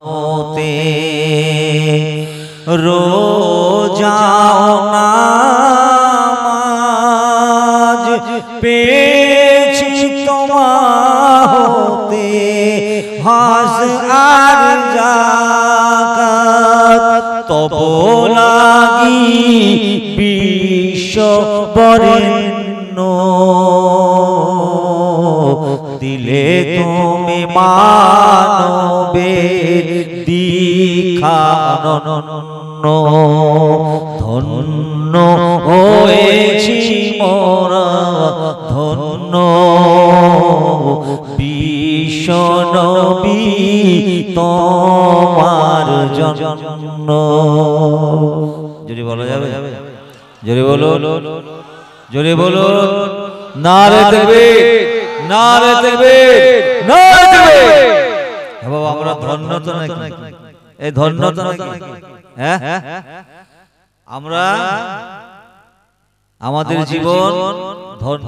होते रोजाओ नामाज पेची तुम्हारे हाज आर जागत तो बोलागी विश्व बरेण्य दिले तुम्हें मानवे दीखा धन्य होएছি মোরা ধন্য বিশ্ব নবী তোমার জন্য জোরে বলা যাবে জোরে বলো জোরে বলো নারে তাকবীর নারে তাকবীর নারে তাকবীর বাবা আমরা ধন্য তো নাকি এই ধন্য তো নাকি হ্যাঁ আমরা আমাদের জীবন ধন্য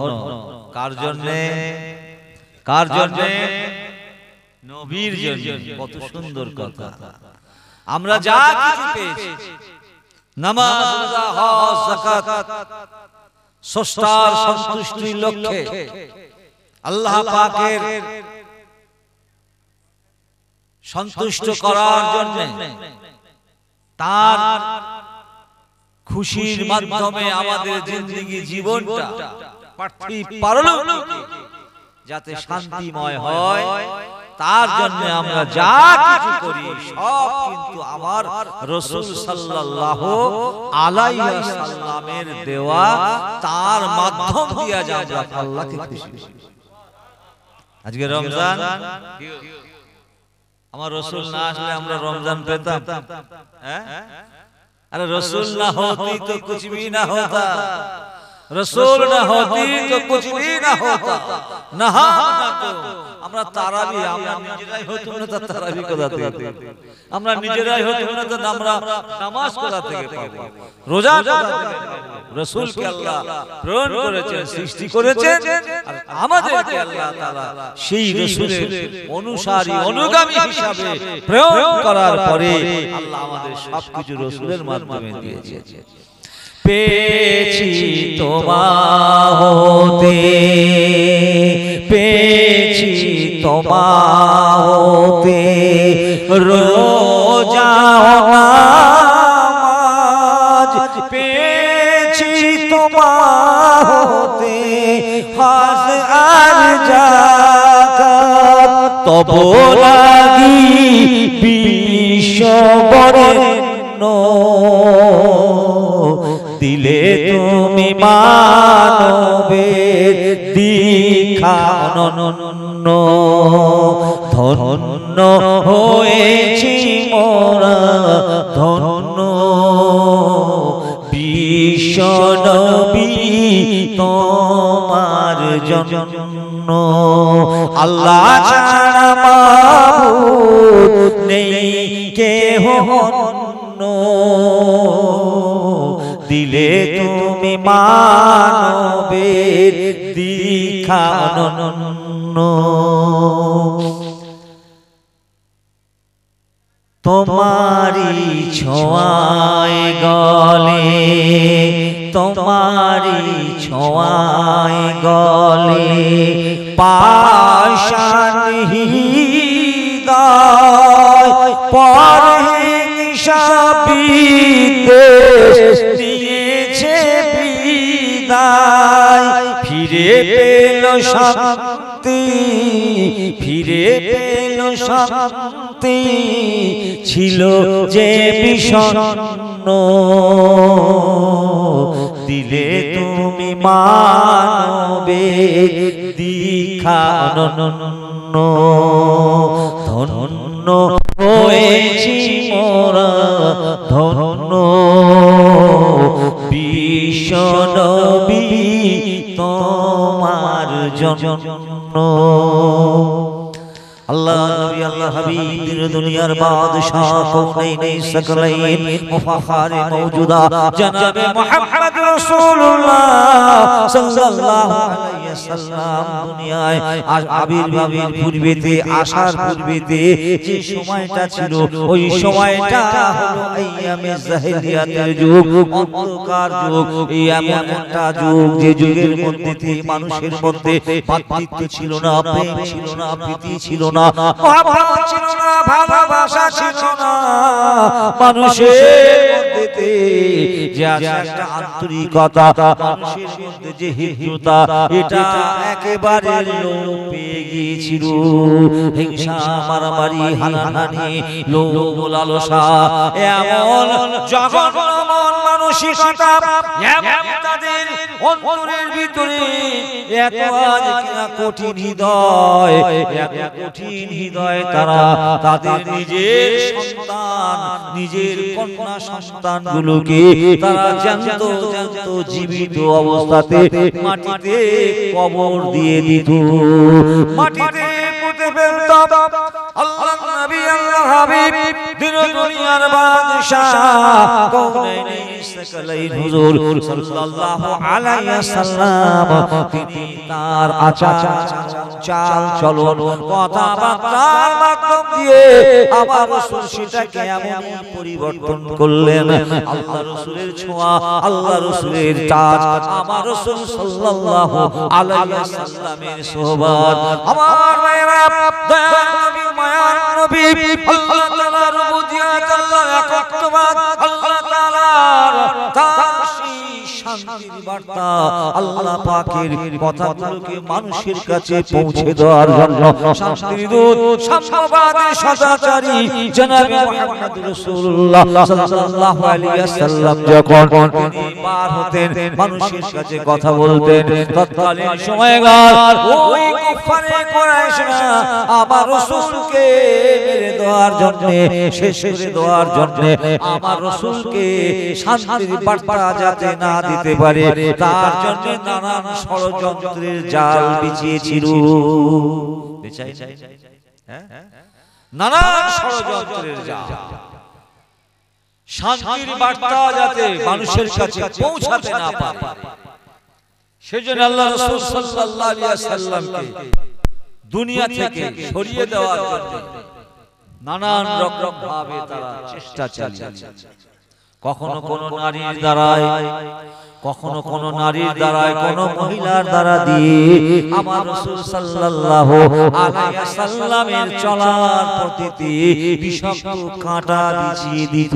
কার জন্য নবীর জন্য কত সুন্দর কথা আমরা যা কিছু পেয়েছি নামাজ রোজা হজ যাকাত স্রষ্টার সন্তুষ্টির লক্ষ্যে আল্লাহ পাকের সন্তুষ্ট করার জন্য তার খুশির মাধ্যমে আমাদের জিন্দেগি জীবনটা পার্থিব পারলৌকিকে যাতে শান্তিময় হয় তার জন্য আমরা যা কিছু করি সব কিন্তু আমার রাসূল সাল্লাল্লাহু আলাইহি ওয়াসাল্লামের দেওয়া তার মাধ্যম দিয়ে আমরা আল্লাহকে খুশি আজকে রমজান আমার রাসূল না আসলে আমরা রমজান পেতাম হ্যাঁ अरे रसूल ना होती तो कुछ भी ना होता रसूल ना होती तो कुछ भी ना होता नहा तो আমরা তারাবি আমরা নিজেরাই হতো না তারাবি কোথা থেকে আমরা নিজেরাই হতো না তো আমরা নামাজ কোথা থেকে পাবো রোজা কোথা থেকে রাসূলকে আল্লাহ প্রেরণ করেছেন সৃষ্টি করেছেন আর আমাদেরকে আল্লাহ তাআলা সেই রাসূলের অনুসারী অনুগামী হিসাবে প্রেরণ করার পরে আল্লাহ আমাদের সবকিছু রাসূলের মাধ্যমে দিয়েছে পেয়েছি তোমাতে পেয়েছি তোমাতে রোজা নামাজ পেয়েছি তোমাতে হাজ আর যাকাত তবু লাগি বিশ্ব বরেণ্য দিলে তুমি মানবের দীক্ষা অনন্য ধন্য হয়েছি মোরা ধন্য বিশ্ব নবী তোমার জন্য আল্লাহ ছাড়া মাবুদ নেই কেহ অন্য দিলে তুমি মানবের দীক্ষা অনন্য তোমারি ছোঁয়ায় গলে তোমারি ছোঁয়ায় গলে পাষাণ হৃদয় পরহিংসা বিদ্বেষ দিয়েছে বিদায় ফিরে পেল শান্তি ফিরে পেল শান্তি ছিল যে বিষণ্ণ দিলে তুমি মানবের দীক্ষা অনন্য ধন্য হয়েছি মোরা ধন্য বিশ্ব নবী তোমার জন্য আল্লাহ নবী আল্লাহ হাবিব দুনিয়া दुनियार बादशाह कौनैन सकलैन मुफखर मौजूदा जनाबे मुहम्मद रसूलुल्लाह सल्लल्लाहु अलैहि वसल्लम দুনিয়ায় আবির্ভাবের পূর্বেতে আসার পূর্বেতে যে সময়টা ছিল ওই সময়টা হলো আইয়ামে জাহেলিয়াতের যুগ, অন্ধকার যুগ। এই এমন একটা যুগ যে যুগের মধ্যে মানুষের মধ্যে ভাতৃত্ব ছিল না, প্রেম ছিল না, প্রীতি ছিল না, মহব্বত ছিল না, ভালোবাসা ছিল না। মানুষের মধ্যে যে একটা আন্তরিকতা, মানুষের মধ্যে যে হৃদ্যতা, এটা একেবারে লোপ পেয়ে গিয়েছিল। হিংসা, মারামারি, হানাহানি, লোভ লালসা, এমন জঘন্য মন মানসিকতা, এমন তাদের অন্তরের ভিতরে এত কঠিন হৃদয়, এত কঠিন হৃদয়, তারা তাদের নিজের সন্তান, নিজের কন্যা সন্তানগুলোকে তারা জ্যান্ত জ্যান্ত জীবিত অবস্থাতে মাটিতে কবর দিয়ে দিত, মাটিতে পুঁতে ফেলত। আল্লাহ নবী, আল্লাহ হাবিব, দিন দুনিয়ার বাদশাহ কওনাইন সাকালাইন হুজুর সাল্লাল্লাহু আলাইহি ওয়াসাল্লাম, তিনি তার আচার চাল চলন, কথাবার্তার মাধ্যম দিয়ে আমার রাসূল সেটাকে এমন পরিবর্তন করলেন। আল্লাহ রাসূলের ছোঁয়া, আল্লাহ রাসূলের টাচ, আমার রাসূল সাল্লাল্লাহু আলাইহি ওয়াসাল্লামের সোহবত। আমার ভাইরা, দয়ার নবী, মায়ার নবী, আল্লাহ তাআলার রুবুবিয়্যত, আল্লাহর একত্ববাদ, আল্লাহ তাআলার তার শান্তির বার্তা, আল্লাহ পাকের কথাগুলোকে মানুষের কাছে পৌঁছে দেওয়ার জন্য শান্তির দূত, সাম্যবাদের সদাচারী জনাবে মুহাম্মদ রাসূলুল্লাহ সাল্লাল্লাহু আলাইহি ওয়াসাল্লাম যখন তিনি পার হতেন, মানুষের কাছে কথা বলতেন, তৎকালীন সময়কার ওই কুফারে কুরাইশরা আমার রাসূলকে মেরে দেওয়ার জন্য, শেষ করে দেওয়ার জন্য, আমার রাসূলকে শান্তির বার্তা যাতে না দিতে পারে তার জন্য নানান ষড়যন্ত্রের জাল বিছিয়েছিল। নানান ষড়যন্ত্রের জাল, শান্তির বার্তা যাতে মানুষের কাছে পৌঁছাতে না পারে, সেজন্য আল্লাহ রাসূল সাল্লাল্লাহু আলাইহি ওয়াসাল্লামকে দুনিয়া থেকে সরিয়ে দেওয়ার জন্য নানান রকম ভাবে তারা চেষ্টা চালিয়েছে। কখনো কোন নারীর দ্বারায়, কখনো কোন নারীর দ্বারায়, কোন মহিলার দ্বারা দিয়ে আমার রাসূল সাল্লাল্লাহু আলাইহি ওয়াসাল্লামের চলার পথেতে বিষাক্ত কাঁটা বিছিয়ে দিত।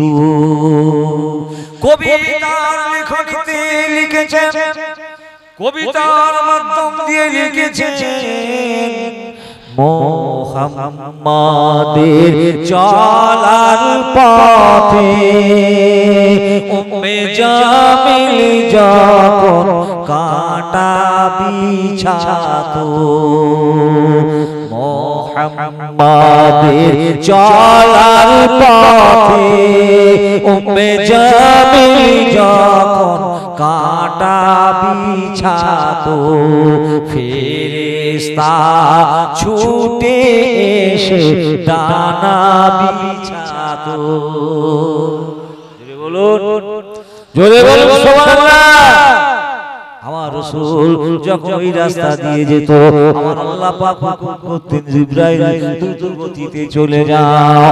কবিতার লেখনীতে লিখেছেন, কবিতার মাধ্যম দিয়ে লিখেছেন, মুহাম্মাদের চলার পথে উম্মে জামিল যখন কাঁটা বিছাতো, মুহাম্মাদের চলার পথে উম্মে জামিল যখন কাঁটা বিছাতো, ফেরেশতা ছুটে এসে ডানা বিছাতো। জোরে বলুন, জোরে বলুন সুবহানাল্লাহ। আমার রাসূল যখন ওই রাস্তা দিয়ে যেত, আমার আল্লাহ পাক হুকুম করতেন, জিবরাইল দ্রুত গতিতে চলে যাও,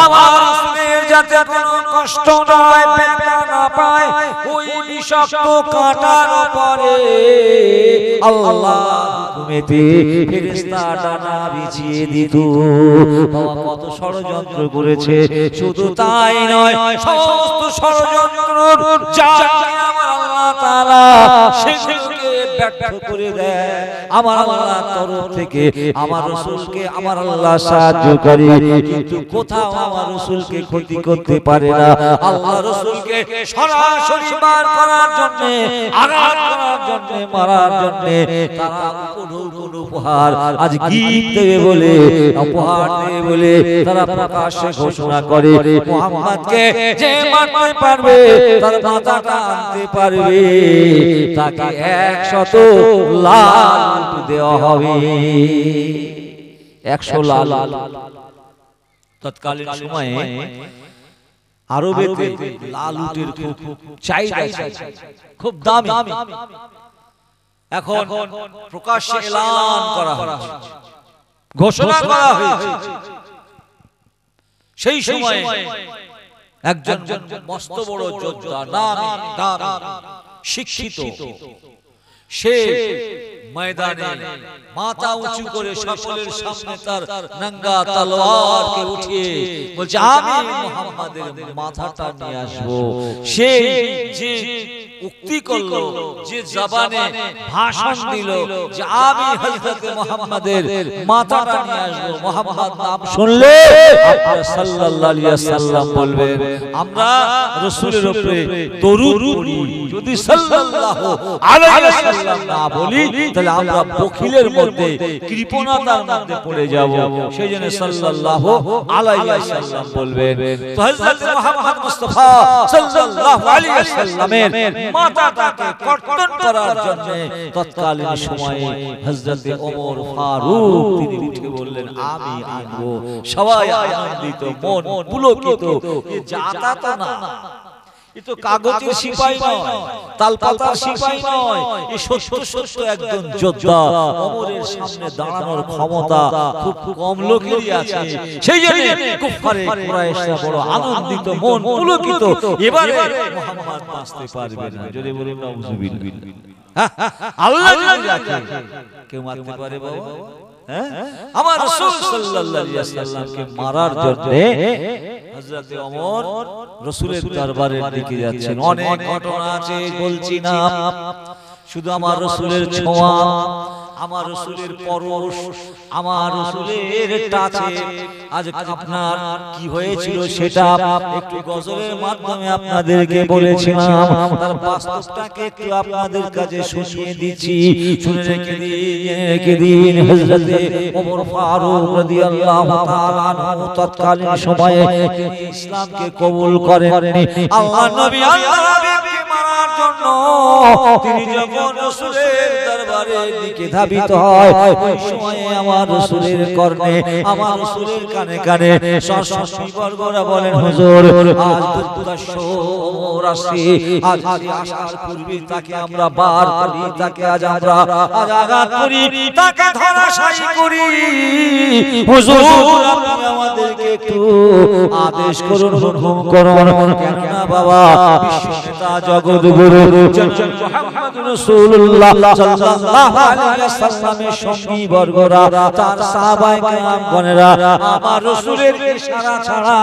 আমার রাসূলের যাতে কোনো কষ্ট না হয়, ব্যথা না পায়, ওই বিষাক্ত কাঁটার উপরে আল্লাহ হুকুমেতে ফেরেশতা ডানা বিছিয়ে দিত। বাবা কত ষড়যন্ত্র করেছে, শুধু তাই নয়, সমস্ত ষড়যন্ত্র যা আমার আল্লাহ তাআলা সেগুলোকে ব্যর্থ করে দেয়। আমার আল্লাহর তরফ থেকে আমার রাসূলকে আমার আল্লাহ সাহায্য করে, কিন্তু কোথাও আমার রাসূলকে ক্ষতি করতে পারে না। আল্লাহ রাসূলকে সরাসরি মার করার জন্য, আঘাত করার জন্য, মারার জন্য তারা উপহার আজ গিফট দেবে বলে, উপহার দেবে বলে তারা প্রকাশ্যে ঘোষণা করে, মুহাম্মদকে যে মারতে পারবে, তার মাথাটা আনতে পারবে, তাকে 100 লাল দেওয়া হবে, 100 লাল। তৎকালীন সময়ে আরবেতে লাল উটের খুব চাহিদা, খুব দামি। এখন প্রকাশ্যে এলান করা হয়েছে, ঘোষণা করা হয়েছে, সেই সময় একজন মস্ত বড় যোদ্ধা, নামী দামি শিক্ষিত, সে ময়দানে মাথা উঁচু করে সকলের সামনে তার নঙ্গা তলোয়ারকে উঠিয়ে বলছে, আমি মুহাম্মাদের মাথাটা নিয়ে আসবো। সে যে উক্তি করলো, যে জবানে ভাষণ দিল যে আমি হযরত মুহাম্মাদের মাথাটা নিয়ে আসবো, মুহাম্মদ নাম শুনলে আপনারা সাল্লাল্লাহু আলাইহি ওয়াসাল্লাম বলবেন আমরা রাসূলের উপরে দরুদ পড়ি। যদি সাল্লাল্লাহু আলাইহি ওয়াসাল্লাম না বলি তাহলে আমরা বখিলের মধ্যে, কৃপণতার মধ্যে পড়ে যাব। সেজন্য সাল্লাল্লাহু আলাইহি ওয়াসাল্লাম বলবেন। তো হযরত মুহাম্মদ মুস্তাফা সাল্লাল্লাহু আলাইহি ওয়াসাল্লামের মাথাটাকে কর্তন করার জন্য তৎকালীন সময়ে হযরত ওমর ফারুক তিনি উঠে বললেন, আমি আনবো। সবাই আনন্দিত, মন পুলকিত। এ জাতা তো না, এ তো কাগজের সিপাহী নয়, তালপাতার সিপাহী নয়, এ সত্য একজন যোদ্ধা। ওমরের সামনে দাঁড়ানোর ক্ষমতা খুব কম লোকেরই আছে। সেই জন্য কুফারে কুরাইশরা বড় আনন্দিত, মন পুলকিত। এবারে মুহাম্মদ বাঁচতে পারবে না। যদি বলেন নাউজুবিল্লাহ, আল্লাহ যদি রাখে কেউ মারতে পারে বাবা? আমার রাসূল সাল্লাল্লাহু আলাইহি ওয়াসাল্লামকে মারার জন্য হযরত ওমর রাসূলের দরবারের দিকে যাচ্ছেন। অনেক ঘটনা আছে, বলছি না। শুধু আমার রাসূলের ছোঁয়া, আমার রাসূলের পরশ, আমার রাসূলের টাচে আজ আপনার কি হয়েছিল সেটা একটু গজলের মাধ্যমে আপনাদেরকে বলেছিলাম। তার বাস্তবটাকে একটু আপনাদের কাছে শুনিয়ে দিচ্ছি, শুনে রেখে দিন। হযরত ওমর ফারুক রাদিয়াল্লাহু তাআলা আনহু তৎকালীন সময়ে ইসলামকে কবুল করেননি। আল্লাহ নবী আল্লাহকে মারার জন্য তিনি যখন রাসূলের দরবারের দিকে ধাবিত হয়, ওই সময়ে আমার রাসূলের কর্ণে, আমার রাসূলের কানে কানে সশস্ত্রী বর্গরা বলেন, হুজুর আজ দুর্দশ ওমর আসছে, আজ আসার পূর্বে তাকে আমরা বার করি, তাকে আজ আমরা আঘাত করি, তাকে ধরাশায়ী করি। হুজুর আপনি আমাদেরকে একটু আদেশ করুন, হুকুম করুন। কেননা বাবা বিশ্ব নেতা জগৎগুরু জনাব মুহাম্মদ রাসূলুল্লাহ সাল্লাল্লাহু আলাইহি ওয়াসাল্লামের সঙ্গী বর্গরা, তার সাহাবায়ে কেরামগণেরা আমার রাসূলের ইশারা ছাড়া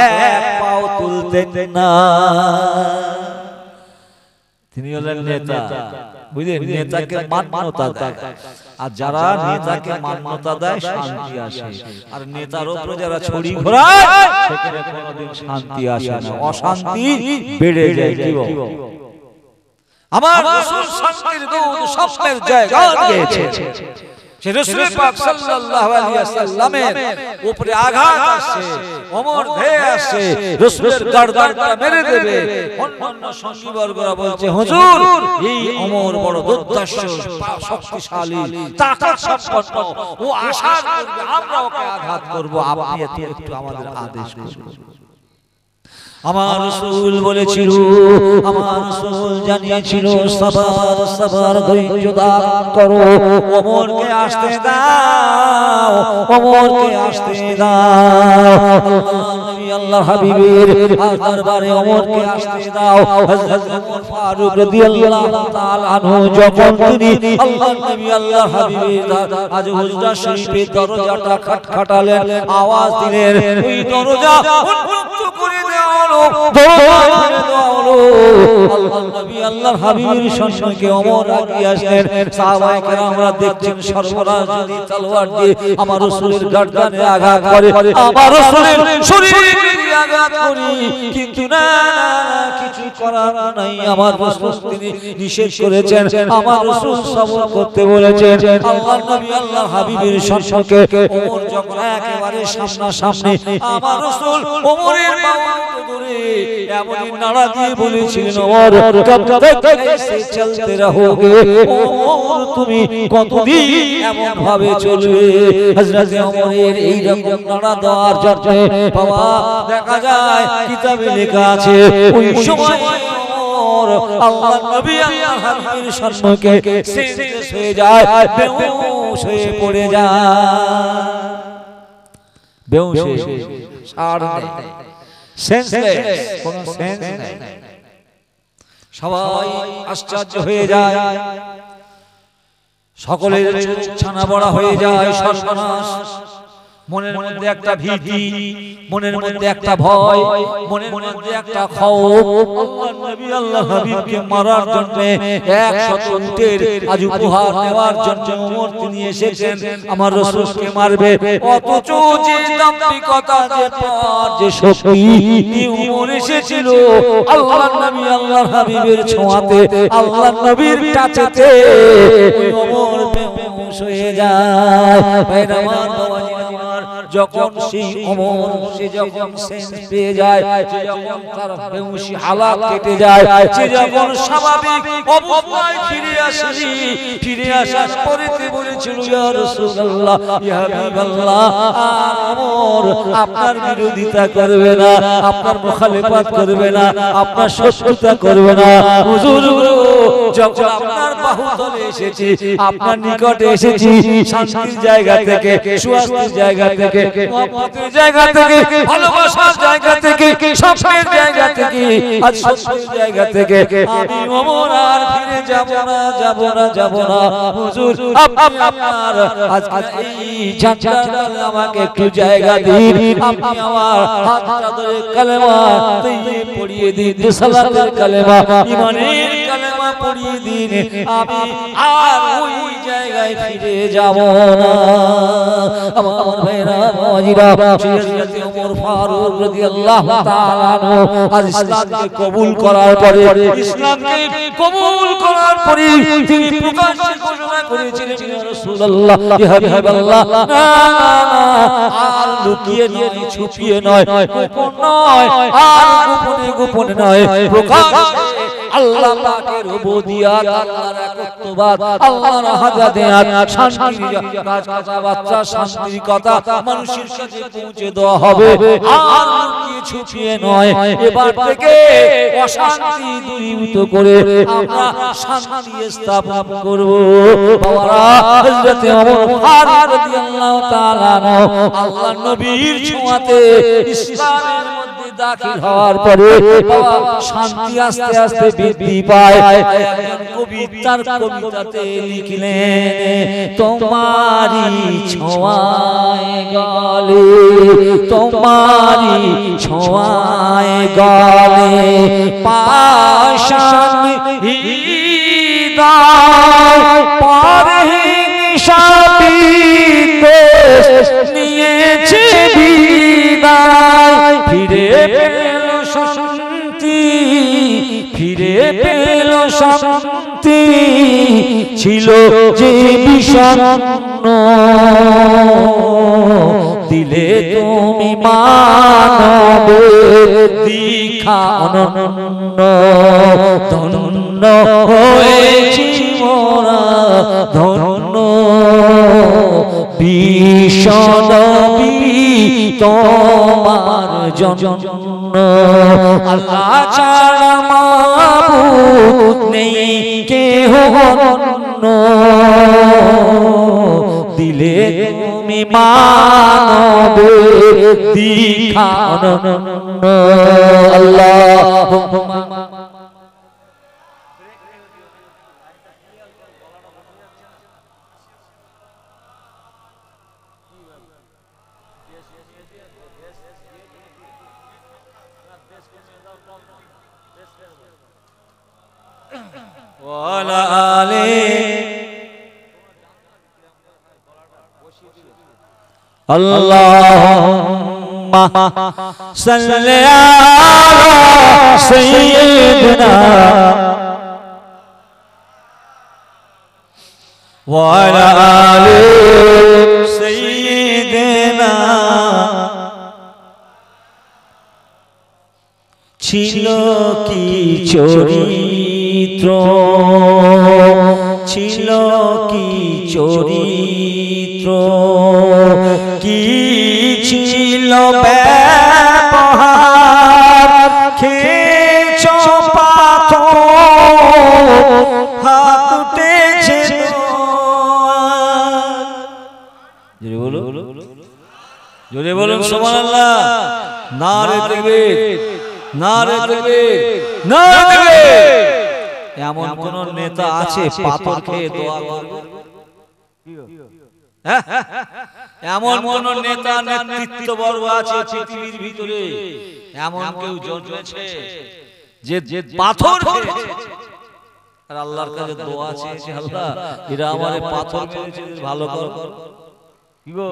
এক পাও তুলতেন না। তিনি হলেন নেতা, বুঝলেন? নেতাকে মান্যতা দেয়, আর যারা নেতাকে মান্যতা দেয় শান্তি আসে। আর নেতার উপরে যারা ছড়ি ঘোরায় সেখানে কোনোদিন শান্তি আসে না, অশান্তি বেড়ে যায়। আমার রাসূল শান্তির দূত স্বপ্নের জায়গা দিয়েছে। সে রাসূল পাক সাল্লাল্লাহু আলাইহি ওয়াসাল্লামের উপরে আঘাত আসছে, ওমর ধেয়ে আসছে, রাসূলের গর্দানটা মেরে দেবে। অন্যান্য সঙ্গী বর্গরা বলছে, হুজুর এই ওমর বড় দুর্ধর্ষ, শক্তিশালী, তাকত সম্পন্ন, ও আশার করবে আমরা ওকে আঘাত করব, আপনি একটু আমাদের আদেশ করুন। আমার রাসূল বলেছিল, আমার রাসূল জানিয়েছিল, সবার সবার ধৈর্য ধারণ করো, ওমরকে আসতে দাও, ওমরকে আসতে দাও। নবী আল্লাহ হাবিবের দরবারে ওমরকে আসতে দাও। হযরত ওমর ফারুক রাদিয়াল্লাহু তাআলা আনহু যখন তিনি আল্লাহ নবী আল্লাহ হাবিবের আজ হুজরা শরীফের দরজাটা খটখটালেন, আওয়াজ দিলেন, ওই দরজা উন্মুক্ত করে দেওয়া হলো। আল্লাহর হাবিবের সম্মুখে ওমর আগিয়ে আসলেন। সাহাবায়ে কেরামরা দেখছেন সর্বরাজ যদি তলোয়ার দিয়ে আমার রাসূলের গর্দানে আঘাত করে, আমার রাসূলের শরীরে আঘাত করি, কিন্তু না, কিছু করার নাই। আমার রাসূল তিনি নিষেধ করেছেন, আমার রাসূল সবর করতে বলেছেন। আল্লাহর নবী আল্লাহর হাবিবের সম্মুখে ওমর যখন একেবারে সামনাসামনি, আমার রাসূল ওমরের বাহু ধরে এমনই নাড়া দিয়ে বলেছিলেন, ও उमर कब तक ऐसे चलते रहोगे उमर তুমি কতদিন এমন ভাবে চলবে হযরত উমরের এই রকম নাড়া দেওয়ার জন্য বাবা দেখা যায় কিতাবে লেখা আছে ওই সময় উমর আল্লাহর নবী আল্লাহর হাবিবের সম্মুখে সেজদে হয়ে যায় বেহুশ হয়ে পড়ে যায় বেহুশ সার নেই সেন্সলেস কোনো সেন্স নেই সবাই আশ্চর্য হয়ে যায় সকলের ছানা বড়া হয়ে যায় সর্বনাশ মনের মধ্যে একটা ভীতি মনের মধ্যে একটা ভয় মনের মধ্যে একটা খৌফ আল্লাহর নবী আল্লাহর হাবিবকে মারার জন্য 100 উটের আজ উপহার নেওয়ার জন্য ওমর তিনি এসেছেন আমার রাসূলকে মারবে অথচ যে দাম্ভিকতা যে পার যে শক্তি ওমর এসেছিল আল্লাহর নবী আল্লাহর হাবিবের ছোঁয়াতে আল্লাহর নবীর টাচেতে ওই ওমর বেহুশ হয়ে যায় ভাইরা আমার বাবাজিরা যখন সেই ওমর সে যখন সেন্স পেয়ে যায় সে যখন তার বেহুশি হালাত কেটে যায় সে যখন স্বাভাবিক অবস্থায় ফিরে আসার পরেতে বলেছিল ইয়া রাসূলুল্লাহ ইয়া হাবিবাল্লাহ ওমর আপনার বিরোধিতা করবে না আপনার মুখালিফাত করবে না আপনার শত্রুতা করবে না হুজুর যখন আপনার বাহুতলে এসেছি আপনার নিকটে এসেছি শান্তির জায়গা থেকে সুস্থির জায়গা থেকে মহব্বতের জায়গা থেকে ভালোবাসার জায়গা থেকে সম্মানের জায়গা থেকে আজ সত্যের জায়গা থেকে আমি ওমর আর ফিরে যাব না হুজুর আপনি আপনার আজ এই জান্নাতে আমাকে একটু জায়গা দিন আপনি আমার হাতটা ধরে কালেমা পড়িয়ে দিন সালাতের কালেমা ঈমানের কালেমা পড়িয়ে দিন আমি আর ওই জায়গায় ফিরে যাব না আমার ভাইরা বাজিরা হযরত ওমর ফারুক রাদিয়াল্লাহু তাআলা আজ ইসলামকে কবুল করার পরে তিনি প্রকাশ্যে ঘোষণা করেছিলেন ইয়া রাসূলুল্লাহ ইয়া হাবিবাল্লাহ আর লুকিয়ে নয় ছুপিয়ে নয় গোপন নয় আর গোপনে নয় প্রকাশ্যে আল্লাহ পাকের উবুদিয়াত আল্লাহর একত্ববাদ আল্লাহর হাজাদিয়াত শান্তির কথাবার্তা শান্তির কথা মানুষের কাছে পৌঁছে দেওয়া হবে আর লুকিয়ে ছুপিয়ে নয় এবার থেকে অশান্তি দূরীভূত করে আমরা শান্তি স্থাপন করব বাবারা হযরত ওমর ফারুক রাদিয়াল্লাহু তাআলা আল্লাহর নবীর ছোঁয়াতে ইসলামের মধ্যে দাখিল হওয়ার পরে শান্তি আস্তে আস্তে বৃদ্ধি পায় কবি তার কবিতাতে লিখলেন তোমারি ছোঁয়ায় গলে তোমারি ছোঁয়ায় গলে পাশান হৃদয় পারে নিশাবিদেশ নিয়েছে বিদায় ফিরে পেল শান্তি ফিরে পেল শান্তি ছিল যে বিষণ্ণ দিলে তুমি মানবের দীক্ষা অনন্য ধন্য হয়েছি মোরা ধন্য বিশ্বনবী তোমার জন্য আল্লাহ ছাড়া মাবুদ নেই কেহ অন্য দিলে তুমি মানবের দীক্ষা অনন্য আল্লাহুম্মা ওয়ালা আলে আল্লাহুম্মা সাল্লি আলা সাইয়্যিদিনা ওয়ালা আলে সাইয়্যিদিনা ছিল কি চরিত্র, ছিল কি চরিত্র, কি ছিল ব্যবহার, খেয়েছ পাথর হাত উঠেছে। জোরে বলো, জোরে বলুন সুবহানাল্লাহ। নারে তাকবীর, নারে তাকবীর, নারে তাকবীর। এমন কোন নেতা আছে পাথর খেয়ে দোয়া করবে? এমন কোন নেতা নেতৃত্ববর্গ আছে পৃথিবীর ভিতরে, এমন কেউ জন্মেছে যে পাথর খেয়েছে আর আল্লাহর কাছে দোয়া চেয়েছে, আল্লাহ এরা আমারে পাথর মেরেছে, ভালো কর। কি গো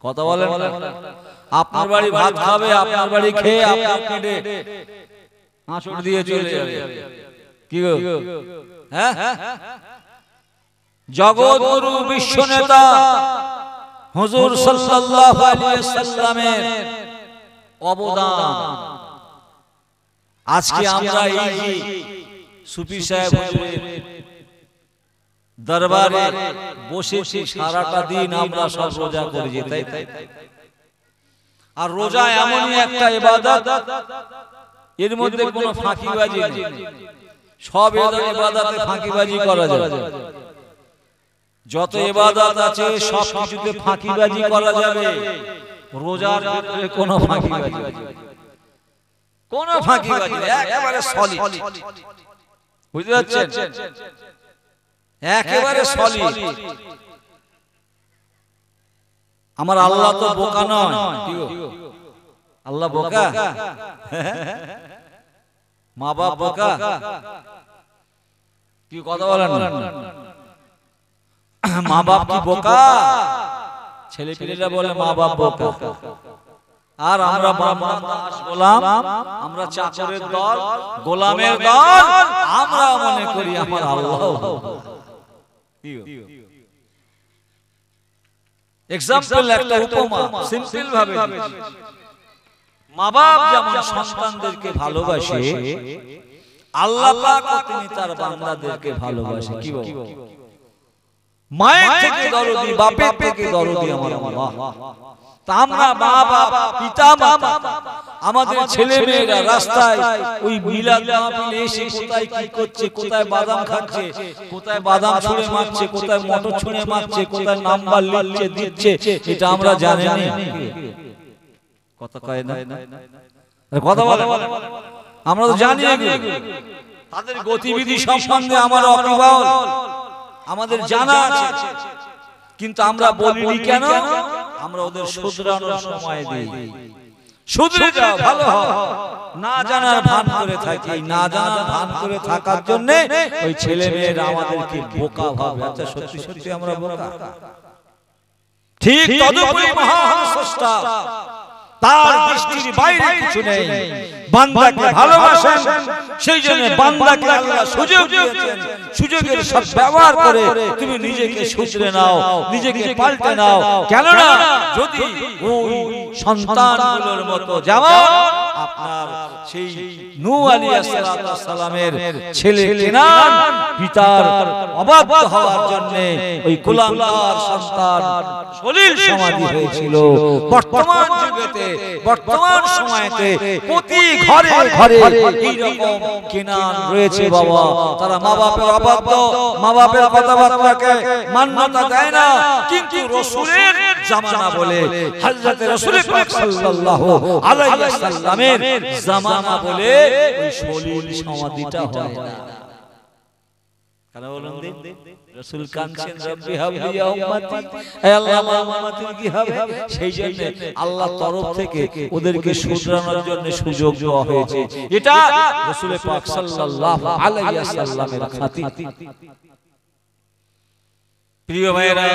কথা বলেন না? আপনার বাড়ি ভাত খাবে, আপনার বাড়ি খেয়ে আপনার পেটে আঁচড় দিয়ে চলে যাবে। কি গো হ্যাঁ, জগৎগুরু বিশ্ব নেতা হুজুর সাল্লাল্লাহু আলাইহি সাল্লামের অবদান আজকে আমরা এই যে সুফি সাহেব হুজুরের দরবারে বসেছি, সারাটা দিন আমরা সব রোজা করেছি, তাই আর রোজা এমনই একটা ইবাদত, এর মধ্যে কোনো ফাঁকিবাজি নেই। সব ইবাদতে ফাঁকিবাজি করা যায়, যত ইবাদত আছে সব কিছুতে ফাঁকিবাজি করা যাবে, রোজার ক্ষেত্রে কোনো ফাঁকিবাজি, কোনো ফাঁকিবাজি একেবারে সলিড, বুঝতে পারছেন? একেবারে সলিড। আমার আল্লাহ তো বোকা নয়, আল্লাহ বোকা? মা বাপ বোকা? কি কথা বলেন? মা বাপ কি বোকা? ছেলে পেলেরা বলে মা বাপ বোকা, আর আমরা গোলাম, আমরা চাকরের দল, গোলামের দল, আমরা মনে করি আমার আল্লাহ। এক্সাম্পল, একটা উপমা সিম্পল ভাবে, মা বাপ যেমন সন্তানদেরকে ভালোবাসে, আল্লাহ পাকও তিনি তার বান্দাদেরকে ভালোবাসে। কি বল? মায়ের থেকে দরদি, বাপের থেকে দরদি আমার আল্লাহ। তা আমরা মা বাপ, পিতা মাতা, আমাদের ছেলে মেয়েরা রাস্তায় ওই মিলাদ মাহফিলে এসে কোথায় কি করছে, কোথায় বাদাম খাচ্ছে, কোথায় বাদাম ছুঁড়ে মারছে, কোথায় মটর ছুঁড়ে মারছে, কোথায় নাম্বার লিখছে দিচ্ছে, এটা আমরা জানি না। কথা কয় না, কথা বলে, আমরা তো জানি তাদের গতিবিধি সম্বন্ধে আমার অভিভাবক, আমাদের জানা আছে, কিন্তু আমরা বলিনি কেন? আমরা ওদের শুধরানোর সময় দিই, শুধরে যাও ভালো হয়, না জানার ভান করে থাকি, না জানার ভান করে থাকার জন্য ওই ছেলে মেয়েরা আমাদেরকে বোকা ভাবে। আচ্ছা সত্যি সত্যি আমরা বোকা? ঠিক তদুপরি মহান স্রষ্টা, তার দৃষ্টির বাইরে কিছু নেই, বান্দাকে ভালোবাসেন, সেই জন্য বান্দাকে আল্লাহ সুযোগ দিয়েছেন, সুযোগের সদ্ব্যবহার করে তুমি নিজেকে শুধরে নাও, নিজেকে পাল্টে নাও। কেননা যদি ওই সন্তানগুলোর মতো যেমন আপনার সেই নূহ আলাইহিস সালামের ছেলে কেনান পিতার অবাধ্য হওয়ার জন্য ওই কুলাঙ্গার সন্তান সলিল সমাধি হয়েছিল, বর্তমান যুগেতে, বর্তমান সময়েতে প্রতি ঘরে ঘরে এইরকম কেনান রয়েছে। বাবা, তারা মা বাপের অবাধ্য, মা বাপের কথাবার্তাকে মান্যতা দেয় না, কিন্তু রাসূলের জামানা বলে, হযরত রাসূল পাক সাল্লাল্লাহু আলাইহি সাল্লামের জামানা বলে ওই সলিল সমাধিটা হয় না। কেন বলুন দিন? রাসূল কাঁদছেন, রব্বি হাবলি ইয়া উম্মতি, হে আল্লাহ আমার উম্মতের কি হবে? সেই জন্য আল্লাহর তরফ থেকে ওদেরকে শুধরানোর জন্য সুযোগ দেওয়া হয়েছে। এটা রাসূল পাক সাল্লাল্লাহু আলাইহি সাল্লামের খাতি। প্রিয় ভাইরা,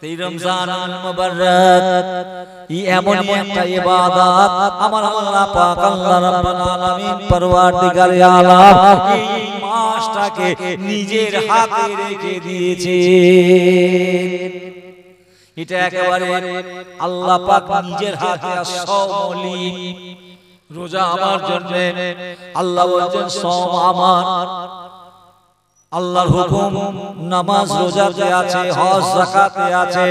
এই রমজান মুবারক এই এমন একটা ইবাদত আমার আল্লাহ পাক, আল্লাহ রাব্বুল আলামিন পরওয়ারদিগারে আলাম এই মাসটাকে নিজের হাতে রেখে দিয়েছে। এটা একেবারে আল্লাহ পাক নিজের হাতে আস-সাওমুলি রোজা আমার জন্য, আল্লাহ বলছেন সওম আমার। আল্লাহর হুকুম নামাজ রোজাতে আছে, হজ যাকাতে আছে,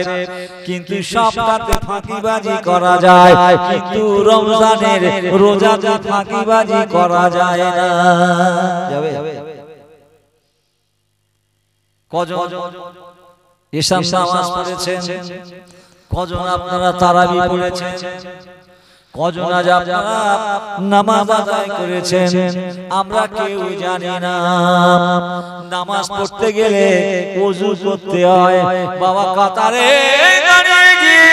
কিন্তু সবটাতে ফাঁকিবাজি করা যায়, কিন্তু রমজানের রোজাতে ফাঁকিবাজি করা যায় না। যাবে কজন ঈশান নামাজ পড়েছেন, কজন আপনারা তারাবি পড়েছেন, কজন আজ আপনারা নামাজ আদায় করেছেন, আমরা কেউ জানি না। নামাজ পড়তে গেলে ওযু করতে হয়, বাবা কাতারে দাঁড়িয়ে গিয়ে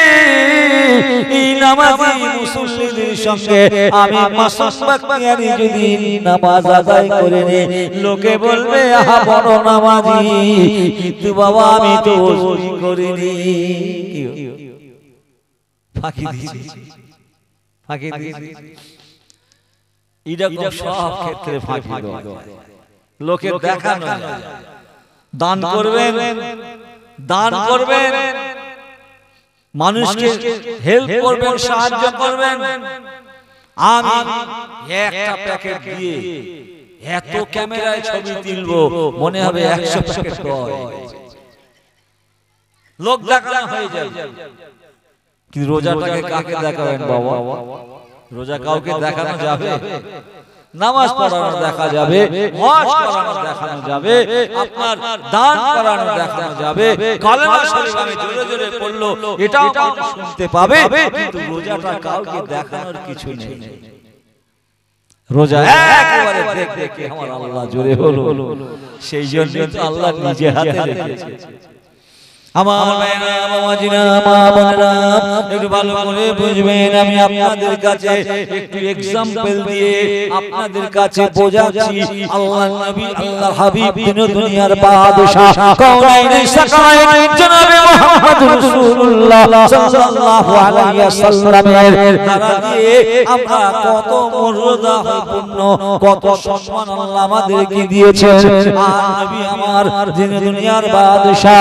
এই নামাজি মুসল্লিদের সঙ্গে আমি মাসুম বাখতিয়ারি যদি নামাজ আদায় করে নে, লোকে বলবে আহা বড় নামাজি, কিন্তু বাবা আমি তো ওযু করিনি। ফাঁকি দিয়েছি, ফাঁকি দিয়েছি। এরকম সব ক্ষেত্রে ফাঁকি দেওয়া, লোকে দেখানো যায়। দান করবেন, দান করবেন, মানুষকে হেল্প করবেন, সাহায্য করবেন। আমি একটা প্যাকেট দিয়ে এত ক্যামেরায় ছবি তুলবো, মনে হবে 100 প্যাকেট লোক দেখানো হয়ে যাবে। কিন্তু রোজাটাকে কাকে দেখাবেন বাবা? রোজা কাউকে দেখানো যাবে? নামাজ পড়ানো দেখা যাবে, হজ করানো দেখানো যাবে, আপনার দান করানো দেখানো যাবে, কালেমা শরীফ আমি জোরে জোরে পড়লো এটাও মানুষ শুনতে পাবে, কিন্তু রোজাটা কাউকে দেখানোর কিছু নেই। রোজা একেবারে দেখ দেখে আমার আল্লাহ জোরে হলো, সেই জন্য আল্লাহ নিজে হাতে রেখেছে। আমার ভাইরা, বাবাজিরা, মা বোনেরা, একটু ভালো করে বুঝবেন। আমি আপনাদের কাছে একটু এক্সাম্পল দিয়ে আপনাদের কাছে বোঝাচ্ছি। আল্লাহ নবী, আল্লাহ হাবিব, দুনিয়ার বাদশা, কাউনাইন সাকায়েত জনাবে মুহাম্মদুর রাসূলুল্লাহ সাল্লাল্লাহু আলাইহি ওয়াসাল্লামের দ্বারা দিয়ে আমরা কত মর্যাদা পূর্ণ, কত সম্মান আল্লাহ আমাদেরকে দিয়েছেন। আর নবী আমার যিনি দুনিয়ার বাদশা,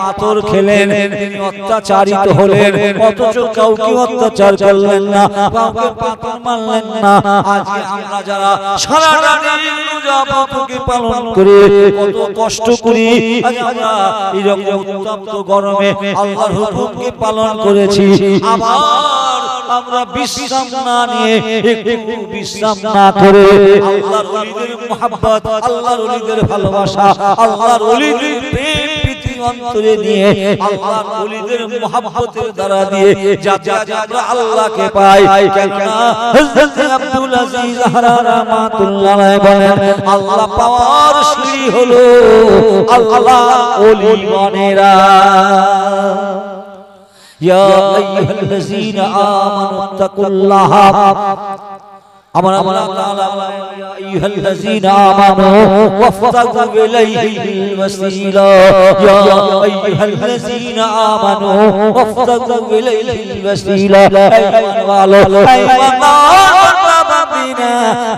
পাথর খেলেন, তিনি অত্যাচারিত হলেন, অথচ কাউকে অত্যাচার করলেন না, কাউকে পাথর মারলেন না। আজ আমরা যারা সারাটা দিন রোজা পাথরকে পালন করে কত কষ্ট করি, আজ আমরা এরকম উত্তপ্ত গরমে আল্লাহর হুকুমকে পালন করেছি, আবার আমরা বিশ্রাম না নিয়ে, একটু বিশ্রাম না করে আল্লাহর ওলিদের মুহাব্বত, আল্লাহর ওলিদের ভালোবাসা, আল্লাহর ওলিদের প্রেম অন্তরে নিয়ে আল্লাহর ওলিদের মুহাব্বতের দ্বারা দিয়ে যাতে আমরা আল্লাহকে পাই। কেননা হযরত আব্দুল আজিজ যাহরা রাহমাতুল্লাহ আলাইহি বলেন, আল্লাহ পাওয়ার সিঁড়ি হলো আল্লাহ ওলিগণেরা। ইয়া আইয়ুহাল্লাযীনা আমানুত্তাকুল্লাহ, আমার আল্লাহ তাআলা ইয়া আইয়ুহাল্লাযীনা আমানু ওয়াফতাগু ইলাইহিল ওয়াসিলা, ইয়া আইয়ুহাল্লাযীনা আমানু ওয়াফতাগু ইলাইহিল ওয়াসিলা।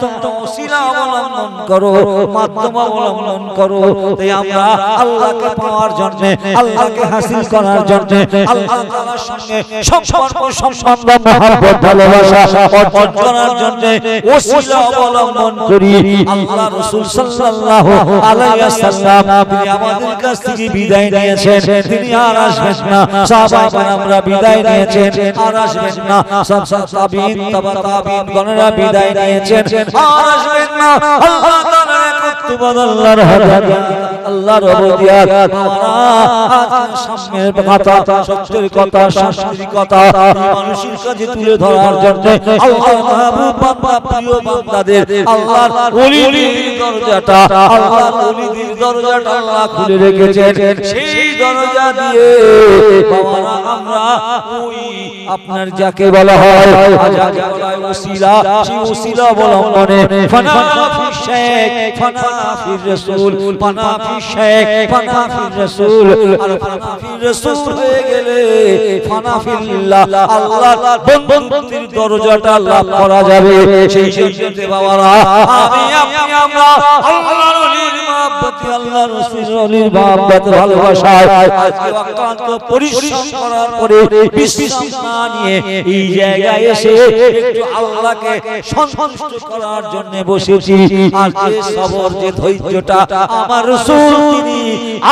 তোমরা ওসিলা অবলম্বন করো, মাধ্যম অবলম্বন করো। তাই আমরা আল্লাহকে পাওয়ার জন্য, আল্লাহকে হাসিল করার জন্য, আল্লাহ তাআলার সঙ্গে সম্পর্ক, সম্বন্ধ, মহব্বত, ভালোবাসা অর্জন করার জন্য ওসিলা অবলম্বন করি। আল্লাহ রাসূল সাল্লাল্লাহু আলাইহি ওয়াসাল্লাম তিনি আমাদের কাছ থেকে বিদায় নিয়েছেন, তিনি আর আসবেন না। সাহাবায়ে-কেরামরা বিদায় নিয়েছেন, আর আসবেন না। সব তাবিঈন, তাবা তাবিঈন গণরা বিদায় নিয়েছেন, আর আসবেন না। আল্লাহ তাআলার একত্ব, আল্লাহর হাদায়াত, আল্লাহর অবদিয়াত, সামনের কথা, সত্যের কথা, শাস্তির কথা মানুষের কাছে তুলে ধরার জন্য আল্লাহ মাহবুব বান্দা, প্রিয় বান্দাদের আল্লাহর ওলিদের দরজাটা, আল্লাহর ওলিদের দরজাটা আল্লাহ খুলে রেখেছেন। সেই দরজা দিয়ে বাবারা আমরা ওই আপনার যাকে বলা হয়, যাকে বলা হয় ওসিলা, সেই ওসিলা অবলম্বনে ফানা ফি শেখ, ফানা ফি রাসূল, ফানা ফি শেখ ফানা ফির রাসূল আর ফানা ফির রাসূল হয়ে গেলে ফানা ফিল্লাহ আল্লাহর বন্ধুত্বের দরজাটা লাভ করা যাবে সেই জন্য বাবারা আমি আপনি আমরা আল্লাহর ওলির মহব্বতে আল্লাহর রাসূলের ওলির মহব্বত ভালোবাসায় আজকে অক্লান্ত পরিশ্রম করার পরে বিশ্বাস না নিয়ে এই জায়গায় এসে একটু আল্লাহকে সন্তুষ্ট করার জন্য বসেছি আর যে সবর যে ধৈর্যটা আমার রাসূল তিনি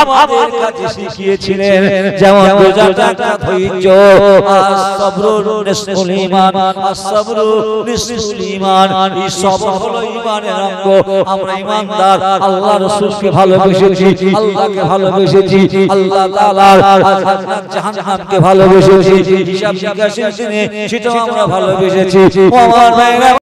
আমাদের কাছে শিখিয়েছিলেন যেমন রোজাটা একটা ধৈর্য as-sabru nisful ঈমান as-sabru nisful ঈমান এই সবর হলো ঈমানের অঙ্গ আমরা ঈমানদার আল্লাহ রাসূলকে ভালোবেসেছি আল্লাহকে ভালোবেসেছি আল্লাহ তাআলার জান্নাত জাহান্নামকে ভালোবেসেছি হিসাব নিকাশের দিনে সেটাও আমরা ভালোবেসেছি ও আমার ভাইরা